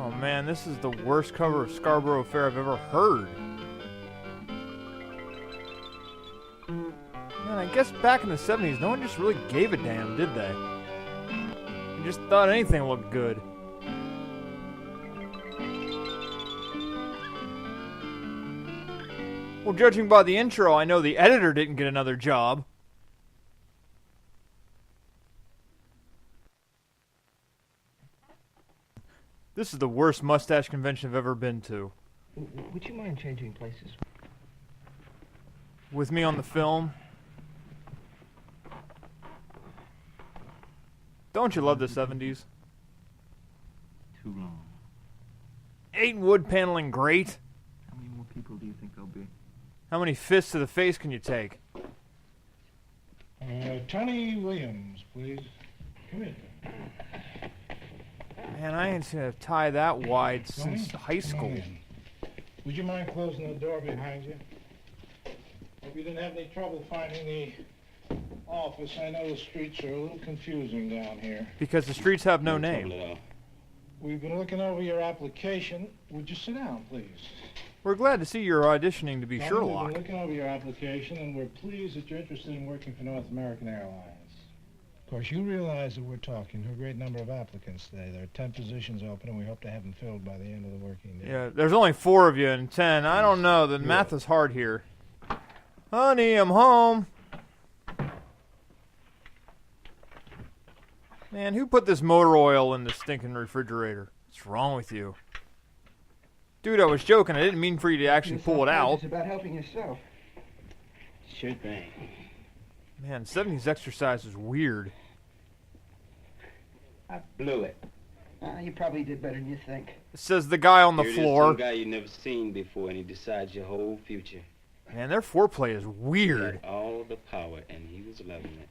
Oh man, this is the worst cover of Scarborough Fair I've ever heard. Man, I guess back in the 70s, no one just really gave a damn, did they? You just thought anything looked good. Well, judging by the intro, I know the editor didn't get another job. This is the worst mustache convention I've ever been to. Would you mind changing places? With me on the film. Don't you love the 70s? Too long. Ain't wood paneling great? How many more people do you think there'll be? How many fists to the face can you take? Tony Williams, please. Come in. Man, I ain't seen a tie that wide Tony, since high come school. in. Would you mind closing the door behind you? Hope you didn't have any trouble finding the office. I know the streets are a little confusing down here. Because the streets have no name. We've been looking over your application. Would you sit down, please? We're glad to see you're auditioning to be Tony, Sherlock. We've been looking over your application, and we're pleased that you're interested in working for North American Airlines. Of course, you realize that we're talking to a great number of applicants today. There are 10 positions open, and we hope to have them filled by the end of the working day. Yeah, there's only 4 of you and 10. I don't know. The math is hard here. Honey, I'm home. Man, who put this motor oil in the stinking refrigerator? What's wrong with you? Dude, I was joking. I didn't mean for you to actually pull it out. It's about helping yourself. Sure thing. Man, 70s exercise is weird. I blew it. You probably did better than you think. It says the guy on the Here it is, floor. some guy you never seen before, and he decides your whole future. Man, their foreplay is He weird. had all the power, and he was loving it.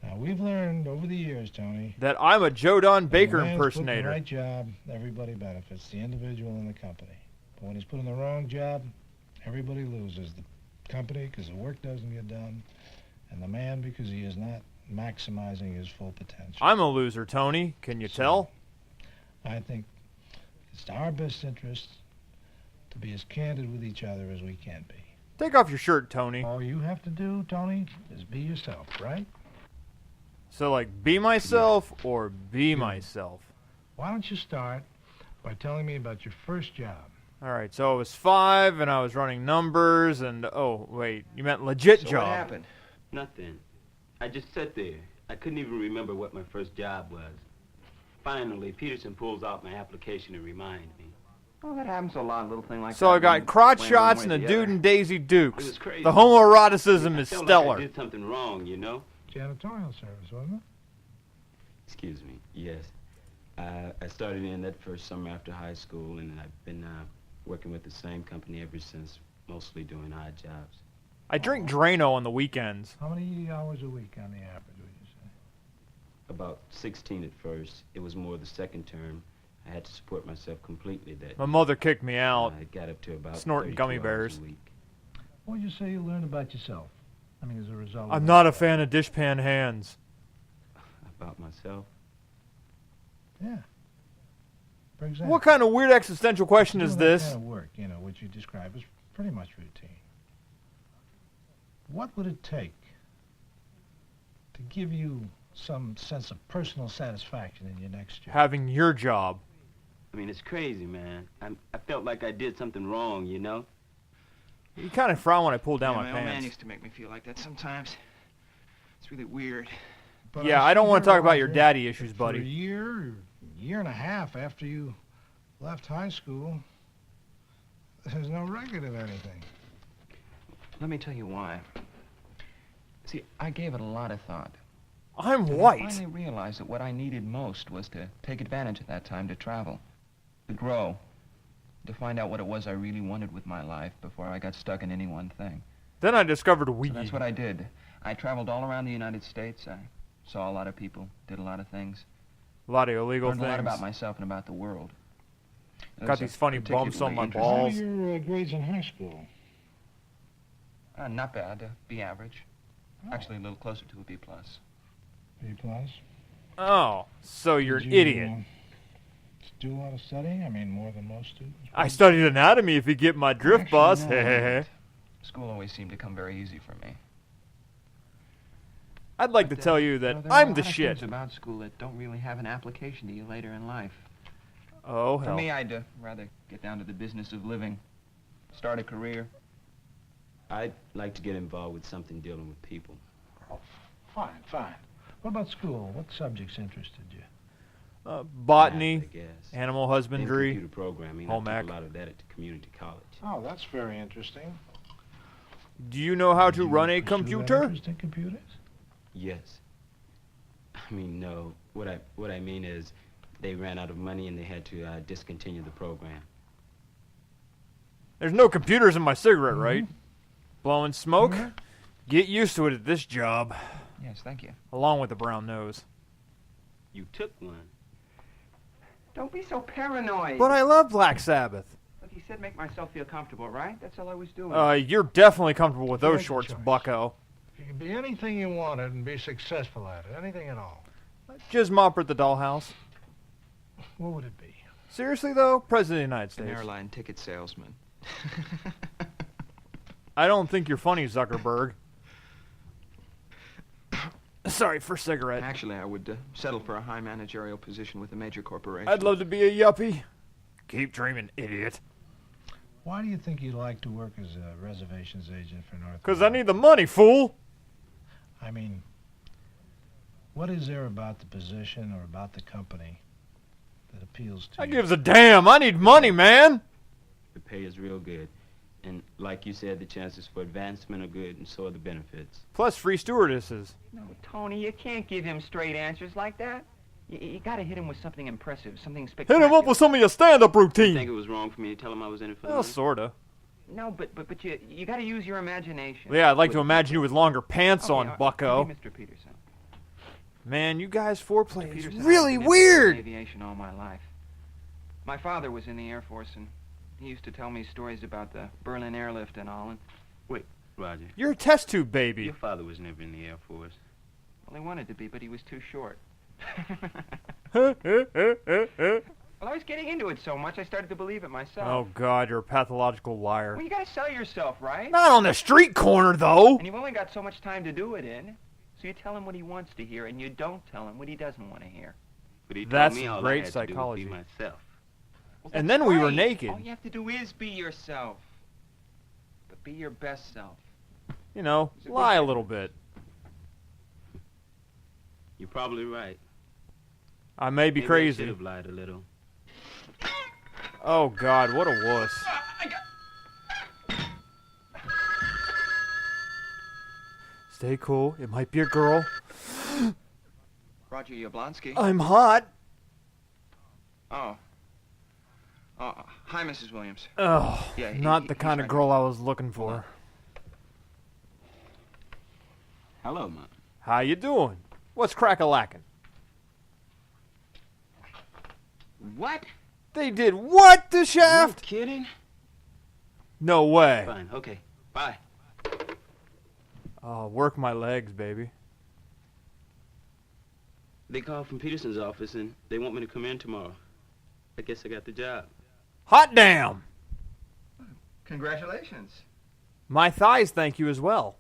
Now, we've learned over the years, Tony, That I'm a Joe Don Baker when a man's put in impersonator. the right job, everybody benefits, the individual and the company. But when he's put in the wrong job, everybody loses. The company, because the work doesn't get done, and the man, because he is not maximizing his full potential. I'm a loser, Tony. Can you tell? I think it's to our best interest to be as candid with each other as we can be. Take off your shirt, Tony. All you have to do, Tony, is be yourself, right? So, like, be myself or be myself? Why don't you start by telling me about your first job? All right, so I was 5, and I was running numbers, and... Oh, wait, you meant legit So job. what happened? Nothing. I just sat there. I couldn't even remember what my first job was. Finally, Peterson pulls out my application and reminds me. Oh, that happens a lot, little thing like that. So I got When crotch one shots way and or a the dude other. and Daisy It Dukes. was crazy. The homoeroticism I is felt stellar. like I did something wrong, you know? Janitorial service, wasn't it? Excuse me. Yes. I started in that first summer after high school, and I've been working with the same company ever since, mostly doing odd jobs. I drink Drano on the weekends. How many hours a week on the average, would you say? About 16 at first. It was more the second term. I had to support myself completely that My mother kicked me out. I got up to about Snorting 32 gummy hours bears. a week. What would you say you learned about yourself? I mean, as a result of I'm that? not a fan of dishpan hands. About myself? Yeah. For example, What kind of weird existential question doing is that this? kind of work, you know, which you describe as pretty much routine. What would it take to give you some sense of personal satisfaction in your next job? Having your job. I mean, it's crazy, man. I felt like I did something wrong, you know? You kind of frown when I pull down Yeah, my my old man pants. used to make me feel like that sometimes. It's really weird. But Yeah, I don't see want to here, talk about your Roger, daddy issues, For a buddy. year and a half after you left high school, there's no record of anything. Let me tell you why. See, I gave it a lot of thought. I'm And I white. finally realized that what I needed most was to take advantage of that time to travel, to grow, to find out what it was I really wanted with my life before I got stuck in any one thing. Then I discovered So weed. that's what I did. I traveled all around the United States. I saw a lot of people, did a lot of things, A lot of illegal learned a lot about things. myself and about the world. It Got was a these funny bumps on my particularly How were balls. your grades in high school? Not bad, B average. Oh. Actually, a little closer to a B plus. B plus. Oh, so you're Did an you, idiot. Do a lot of studying? I mean, more than most students? I studied anatomy if you get my drift, Actually, boss. no, I didn't. School always seemed to come very easy for me. I'd like to But, tell you there that are I'm a the lot of shit. things about school that don't really have an application to you later in life. Oh, For hell. me, I'd rather get down to the business of living, start a career. I'd like to get involved with something dealing with people. Oh, fine, fine. What about school? What subjects interested you? Botany, Math, I guess. animal And husbandry. computer programming. home I ec. took a lot of that at the community college. Oh, that's very interesting. Do you know how Did to you run a pursue that computer? interest in computers? Yes. I mean, no. What I mean is, they ran out of money and they had to discontinue the program. There's no computers in my cigarette, Mm-hmm. right? Blowing smoke? Mhm. Get used to it at this job. Yes, thank you. Along with the brown nose. You took one. Don't be so paranoid. But I love Black Sabbath. Look, he said make myself feel comfortable, right? That's all I was doing. You're definitely comfortable with those Make a shorts, choice. bucko. You can be anything you wanted and be successful at it. Anything at all. Jizz Mopper at the dollhouse. What would it be? Seriously, though? President of the United An States. airline ticket salesman. I don't think you're funny, Zuckerberg. Sorry for cigarette. Actually, I would settle for a high managerial position with a major corporation. I'd love to be a yuppie. Keep dreaming, idiot. Why do you think you'd like to work as a reservations agent for North? Because I need the money, fool. I mean, what is there about the position or about the company that appeals to I you? gives a damn. I need money, man. The pay is real good. And like you said, the chances for advancement are good, and so are the benefits. Plus free stewardesses. No, Tony, you can't give him straight answers like that. You gotta hit him with something impressive, something Hit spectacular. him up with some of your stand-up You think routine. it was wrong for me to tell him I was in it for the Well, money? sorta. No, but you gotta use your imagination. Yeah, I'd like to imagine you with longer pants on, bucko. Okay, Mr. Peterson. Man, you guys foreplay is Peterson, really I've been interested in weird. aviation all my life. My father was in the Air Force, and he used to tell me stories about the Berlin airlift and all. And Roger. You're a test tube baby. Your father was never in the Air Force. well, he wanted to be, but he was too short. Oh, Well, I was getting into it so much, I started to believe it myself. Oh, God, you're a pathological liar. Well, you gotta sell yourself, right? Not on the street corner, though. And you've only got so much time to do it in. So you tell him what he wants to hear, and you don't tell him what he doesn't want to hear. But he That's told me all great I had psychology. to do was be myself. Well, And that's then we were right. naked. All you have to do is be yourself. But be your best self. You know, It's a good lie a thing. little bit. You're probably right. I may be Maybe I crazy. should have lied a little. Oh, God, what a wuss. Stay cool. It might be a girl. Roger Yablonsky. I'm hot. Oh. Oh, hi, Mrs. Williams. Oh, Yeah, not the he's kind of right girl I was looking for. Hello, Mom. How you doing? What's crack-a-lackin'? What? They did what to You Shaft? kidding? No way. Fine, okay. Bye. Work my legs, baby. They called from Peterson's office, and they want me to come in tomorrow. I guess I got the job. Hot damn! Congratulations. My thighs thank you as well.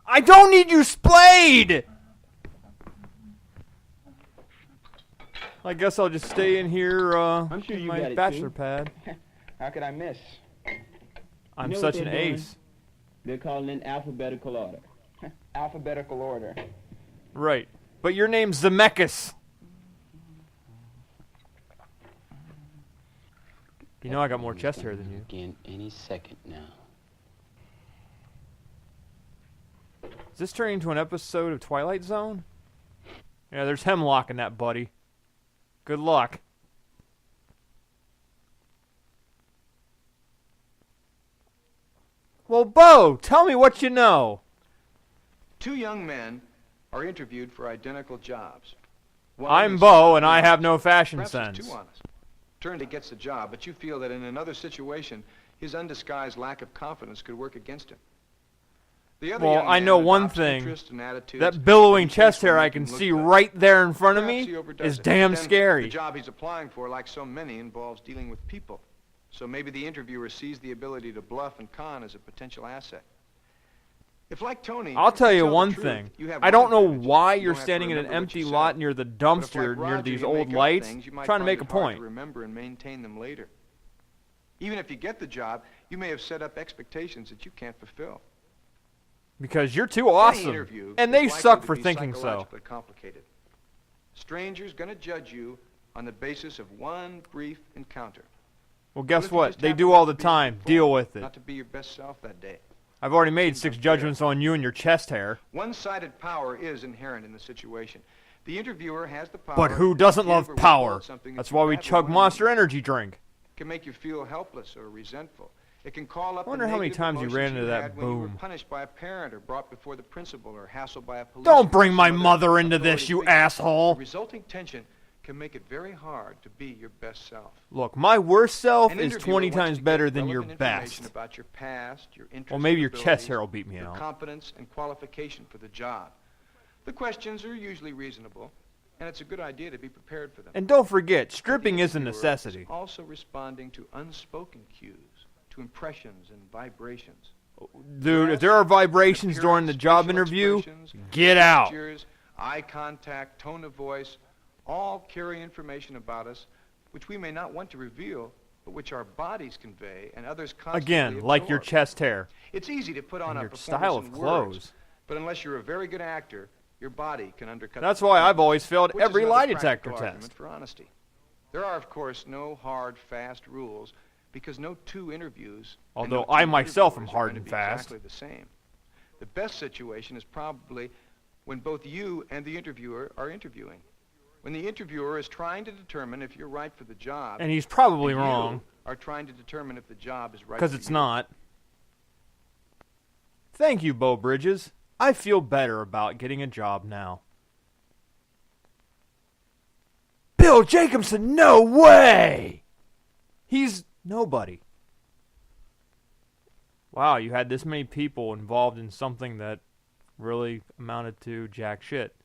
I don't need you splayed! I guess I'll just stay in here, I'm sure in you my got it, bachelor too. pad. How could I miss? I'm know such what an they're doing? ace. They're calling in alphabetical order. Alphabetical order. Right. But your name's Zemeckis. You know I got more chest hair than you. Again, any second now. Is this turning into an episode of Twilight Zone? Yeah, there's hemlock in that, buddy. Good luck. Well, Bo, tell me what you know. Two young men are interviewed for identical jobs. One I'm is Bo, and I honest. have no fashion Perhaps sense. he's too honest. Turned gets the job, but you feel that in another situation, his undisguised lack of confidence could work against him. The other Well, young I man know one adopts thing. interests and attitudes That billowing he thinks chest will hair I make can him look see good. right there in front of Perhaps me he overdoes is it. damn Then The scary. job he's applying for, like so many, involves dealing with people. So maybe the interviewer sees the ability to bluff and con as a potential asset. If, like Tony, I'll tell you tell the one truth, thing. you have I one don't know advantage. why You you're don't have to standing in an remember what empty you lot said. near the But if, dumpster like near Roger, these you old make up lights, things, you might trying to find make it a hard point. to remember and maintain them later. Even if you get the job, you may have set up expectations that you can't fulfill. Because you're too Any awesome. interview And is they likely suck to for be thinking so. psychologically complicated. A stranger's going to judge you on the basis of one brief encounter. Well, What guess if you what? just They happen do not all to the be time. informed, Deal with it. Not to be your best self that day. I've already made Seems 6 unfair. judgments on you and your chest hair. One-sided power is inherent in the situation. The interviewer has the power. But who to doesn't give love or power? withhold something That's that you why we badly chug wanted. Monster Energy drink. It can make you feel helpless or resentful. It can call up I wonder the how many negative times you emotions ran into that had when you were boom. punished by a parent or brought before the principal or hassled by a police. Don't bring my mother into this, you asshole. The resulting tension can make it very hard to be your best self. Look, my worst self An is interviewer 20 wants times to get better than your relevant information best. about your past, your interests, Well, maybe your and chest hair will abilities, beat me your out. competence and qualification for the job. The questions are usually reasonable, and it's a good idea to be prepared for them. And don't forget, stripping The is a interviewer necessity. is also responding to unspoken cues, to impressions and vibrations. Dude, if there are vibrations during the job Facial interview, expressions, get out. gestures, eye contact, tone of voice, all carry information about us which we may not want to reveal, but which our bodies convey and others constantly Again, like your absorb. chest hair. It's easy to put on And a your performance style in of words, clothes. but unless you're a very good actor, your body can undercut. That's the why performance, I've always failed which is every another lie practical detector argument test. for honesty. There are, of course, no hard, fast rules because no two interviews. and Although no two I myself am interviewers are hard going to and be fast. Exactly the same. The best situation is probably when both you and the interviewer are interviewing. When the interviewer is trying to determine if you're right for the job, And he's probably and you wrong, are trying to determine if the job is right because for it's you. not. Thank you, Bo Bridges. I feel better about getting a job now. Bill Jacobson, no way! He's nobody. Wow, you had this many people involved in something that really amounted to jack shit.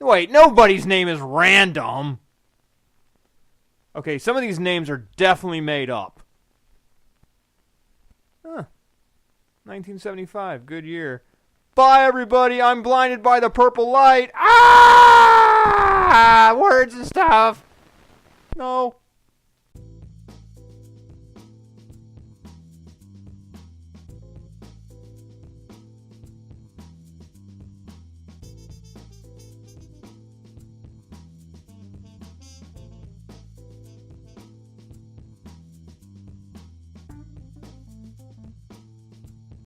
Wait, nobody's name is random. Okay, some of these names are definitely made up. Huh. 1975, good year. Bye, everybody. I'm blinded by the purple light. Ah! Words and stuff. No.